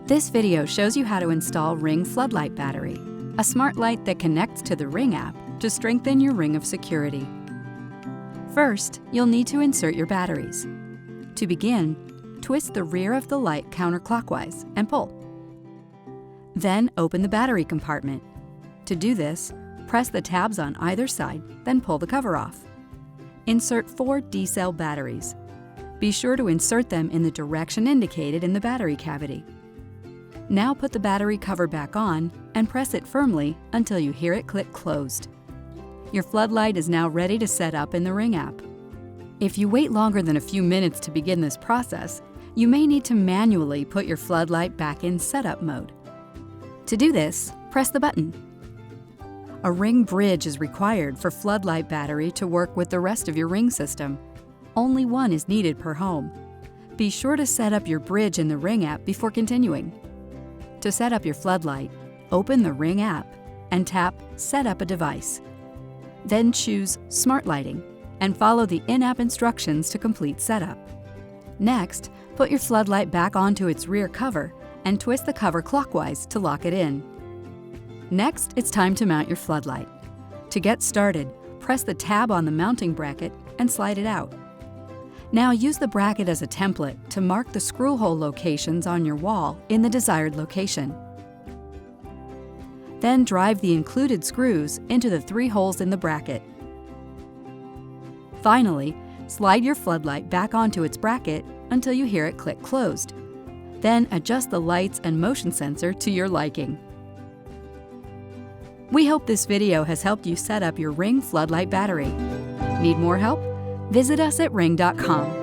This video shows you how to install Ring Floodlight Battery, a smart light that connects to the Ring app to strengthen your ring of security. First, you'll need to insert your batteries. To begin, twist the rear of the light counterclockwise and pull. Then open the battery compartment. To do this, press the tabs on either side, then pull the cover off. Insert 4 D-cell batteries. Be sure to insert them in the direction indicated in the battery cavity. Now put the battery cover back on and press it firmly until you hear it click closed. Your floodlight is now ready to set up in the Ring app. If you wait longer than a few minutes to begin this process, you may need to manually put your floodlight back in setup mode. To do this, press the button. A Ring bridge is required for floodlight battery to work with the rest of your Ring system. Only one is needed per home. Be sure to set up your bridge in the Ring app before continuing. To set up your floodlight, open the Ring app and tap Set up a device. Then choose Smart Lighting and follow the in-app instructions to complete setup. Next, put your floodlight back onto its rear cover and twist the cover clockwise to lock it in. Next, it's time to mount your floodlight. To get started, press the tab on the mounting bracket and slide it out. Now use the bracket as a template to mark the screw hole locations on your wall in the desired location. Then drive the included screws into the 3 holes in the bracket. Finally, slide your floodlight back onto its bracket until you hear it click closed. Then adjust the lights and motion sensor to your liking. We hope this video has helped you set up your Ring floodlight battery. Need more help? Visit us at ring.com.